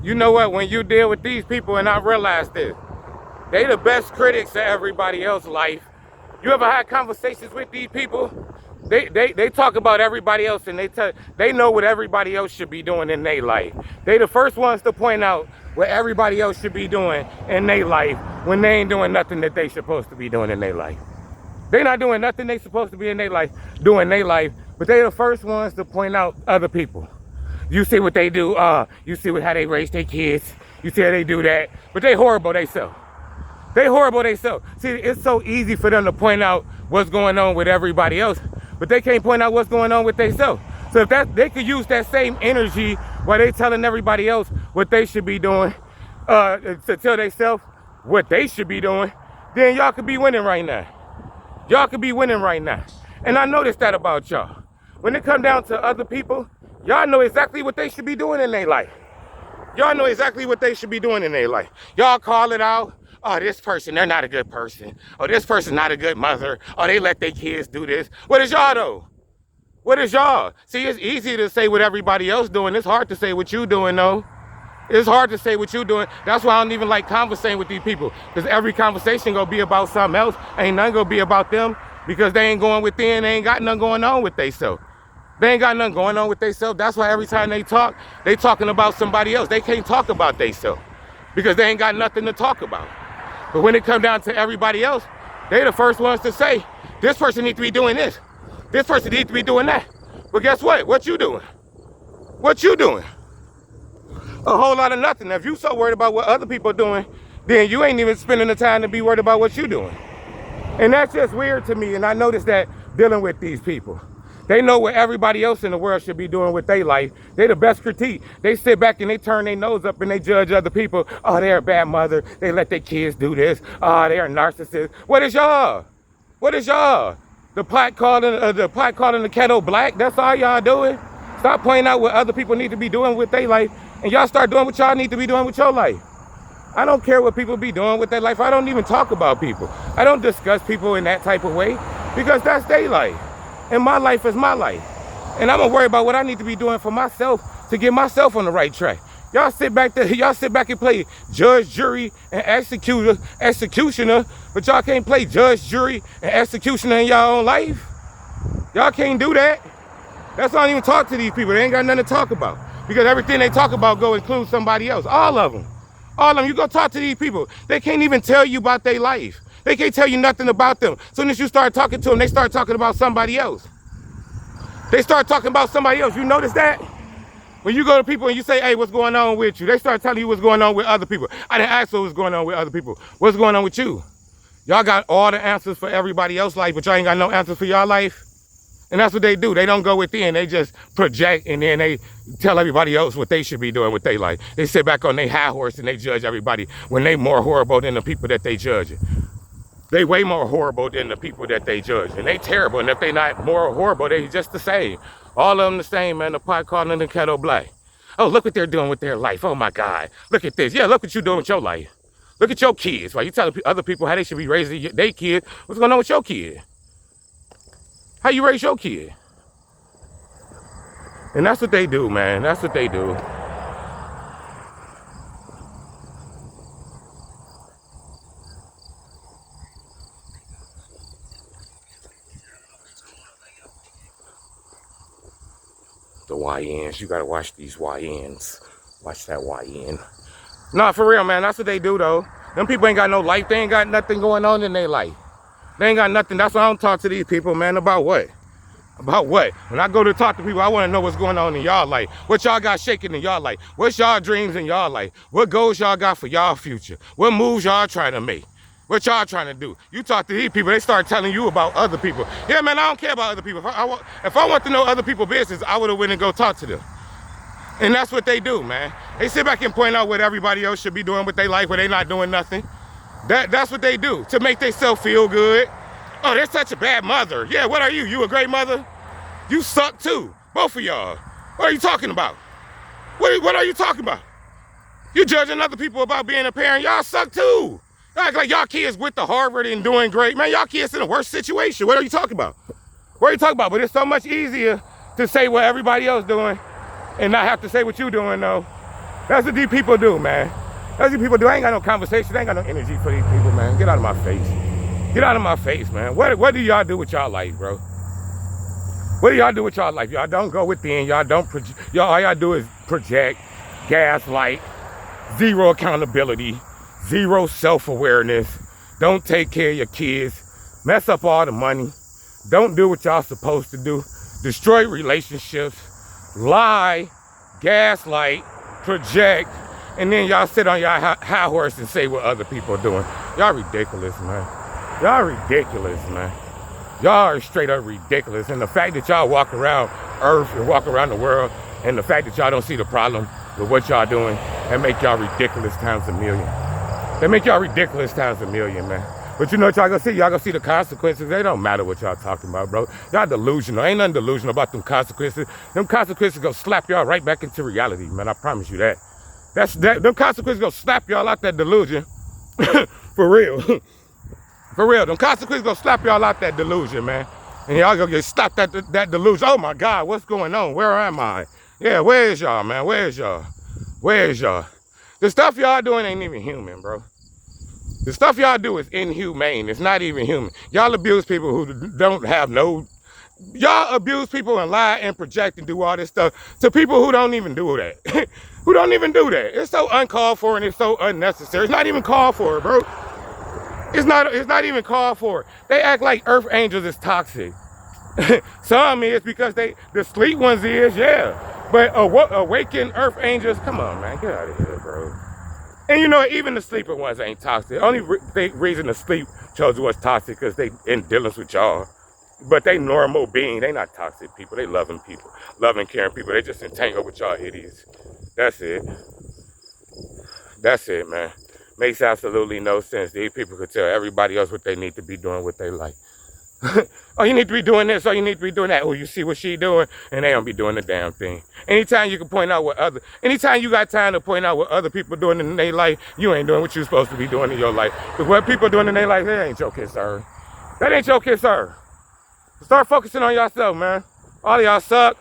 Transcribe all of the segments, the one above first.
You know what? When you deal with these people, and I realize this, they the best critics of everybody else's life. You ever had conversations with these people? They talk about everybody else, and they know what everybody else should be doing in their life. They the first ones to point out what everybody else should be doing in their life when they ain't doing nothing that they supposed to be doing in their life. They not doing nothing they supposed to be in their life, doing their life, but they the first ones to point out other people. You see what they do, you see how they raise their kids, you see how they do that, but they horrible themselves. They horrible themselves. See, it's so easy for them to point out what's going on with everybody else, but they can't point out what's going on with themselves. So if they could use that same energy while they telling everybody else what they should be doing, to tell themselves what they should be doing, then y'all could be winning right now. Y'all could be winning right now. And I noticed that about y'all. When it come down to other people, y'all know exactly what they should be doing in their life. Y'all know exactly what they should be doing in their life. Y'all call it out. Oh, this person, they're not a good person. Oh, this person's not a good mother. Oh, they let their kids do this. What is y'all though? What is y'all? See, it's easy to say what everybody else doing. It's hard to say what you doing though. It's hard to say what you doing. That's why I don't even like conversating with these people. Because every conversation gonna be about something else. Ain't nothing gonna be about them. Because they ain't going within. They ain't got nothing going on with themselves. They ain't got nothing going on with themselves. That's why every time they talk, they talking about somebody else. They can't talk about themselves. Because they ain't got nothing to talk about. But when it come down to everybody else, they the first ones to say, this person needs to be doing this. This person needs to be doing that. But guess what? What you doing? What you doing? A whole lot of nothing. If you so worried about what other people are doing, then you ain't even spending the time to be worried about what you doing. And that's just weird to me. And I noticed that dealing with these people. They know what everybody else in the world should be doing with their life. They the best critique. They sit back and they turn their nose up and they judge other people. Oh, they're a bad mother. They let their kids do this. Oh, they're a narcissist. What is y'all? What is y'all? The pot calling the kettle black? That's all y'all doing? Stop pointing out what other people need to be doing with their life, and y'all start doing what y'all need to be doing with your life. I don't care what people be doing with their life. I don't even talk about people. I don't discuss people in that type of way because that's their life. And my life is my life. And I'm gonna worry about what I need to be doing for myself to get myself on the right track. Y'all sit back and play judge, jury, and executioner, but y'all can't play judge, jury, and executioner in y'all own life. Y'all can't do that. That's why I don't even talk to these people. They ain't got nothing to talk about. Because everything they talk about go include somebody else. All of them. All of them. You go talk to these people. They can't even tell you about their life. They can't tell you nothing about them. As soon as you start talking to them, they start talking about somebody else. They start talking about somebody else. You notice that? When you go to people and you say, hey, what's going on with you? They start telling you what's going on with other people. I didn't ask what's going on with other people. What's going on with you? Y'all got all the answers for everybody else's life, but y'all ain't got no answers for your life. And that's what they do. They don't go within. They just project and then they tell everybody else what they should be doing with their life. They sit back on their high horse and they judge everybody when they more horrible than the people that they judge. They way more horrible than the people that they judge. And they terrible. And if they not more horrible, they just the same. All of them the same, man. The pot calling the kettle black. Oh, look what they're doing with their life. Oh, my God. Look at this. Yeah, look what you're doing with your life. Look at your kids. Right? You telling other people how they should be raising their kids. What's going on with your kid? How you raise your kid? And that's what they do, man. That's what they do. The YNs. You gotta watch these YNs. Watch that YN. Nah, for real, man. That's what they do, though. Them people ain't got no life. They ain't got nothing going on in their life. They ain't got nothing. That's why I don't talk to these people, man. About what? About what? When I go to talk to people, I want to know what's going on in y'all life. What y'all got shaking in y'all life? What's y'all dreams in y'all life? What goals y'all got for y'all future? What moves y'all trying to make? What y'all trying to do? You talk to these people, they start telling you about other people. Yeah, man, I don't care about other people. If I want to know other people's business, I would have went and go talk to them. And that's what they do, man. They sit back and point out what everybody else should be doing with their life where they not doing nothing. That's what they do to make themselves feel good. Oh, they're such a bad mother. Yeah, what are you? You a great mother? You suck too, both of y'all. What are you talking about? What are you talking about? You judging other people about being a parent. Y'all suck too. Y'all act like y'all kids went to Harvard and doing great. Man, y'all kids in a worse situation. What are you talking about? What are you talking about? But it's so much easier to say what everybody else doing and not have to say what you doing though. That's what these people do, man. That's what people do. I ain't got no conversation. I ain't got no energy for these people, man. Get out of my face. Get out of my face, man. What do y'all do with y'all life, bro? What do y'all do with y'all life? Y'all don't go within. Y'all don't project. All y'all do is project, gaslight, zero accountability, zero self-awareness. Don't take care of your kids. Mess up all the money. Don't do what y'all supposed to do. Destroy relationships. Lie, gaslight, project, and then y'all sit on y'all high horse and say what other people are doing. Y'all ridiculous, man. Y'all ridiculous, man. Y'all are straight up ridiculous. And the fact that y'all walk around Earth and walk around the world, and the fact that y'all don't see the problem with what y'all doing, that make y'all ridiculous times a million. They make y'all ridiculous times a million, man. But you know what y'all gonna see? Y'all gonna see the consequences. They don't matter what y'all talking about, bro. Y'all delusional. Ain't nothing delusional about them consequences. Them consequences gonna slap y'all right back into reality, man. I promise you that. Them consequences gonna slap y'all out that delusion. For real. For real. Them consequences gonna slap y'all out that delusion, man. And y'all gonna get slapped at that delusion. Oh my God, what's going on? Where am I? Yeah, where is y'all, man? Where is y'all? Where is y'all? The stuff y'all doing ain't even human, bro. The stuff y'all do is inhumane. It's not even human. Y'all abuse people who don't have no... Y'all abuse people and lie and project and do all this stuff to people who don't even do that. Who don't even do that. It's so uncalled for and it's so unnecessary. It's not even called for, bro. It's not even called for. They act like earth angels is toxic. Some is because the sleep ones is, yeah. But awakened earth angels, come on, man. Get out of here, bro. And you know, even the sleeper ones ain't toxic. Only reason the sleep chose was toxic because they in dealings with y'all. But they normal being. They not toxic people. They loving people. Loving, caring people. They just entangled with y'all idiots. That's it. That's it, man. Makes absolutely no sense. These people could tell everybody else what they need to be doing with their life. Oh, you need to be doing this, or you need to be doing that. Oh, you see what she doing? And they don't be doing the damn thing. Anytime you can point out anytime you got time to point out what other people doing in their life, you ain't doing what you're supposed to be doing in your life. Because what people doing in their life, that ain't your concern. That ain't your concern. Start focusing on yourself, man. All of y'all suck.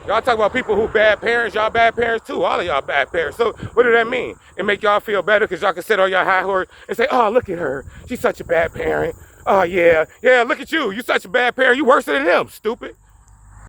Y'all talk about people who bad parents. Y'all bad parents too. All of y'all bad parents. So what does that mean? It make y'all feel better because y'all can sit on your high horse and say, oh, look at her. She's such a bad parent. Oh, yeah. Yeah, look at you. You such a bad parent. You worse than them, stupid.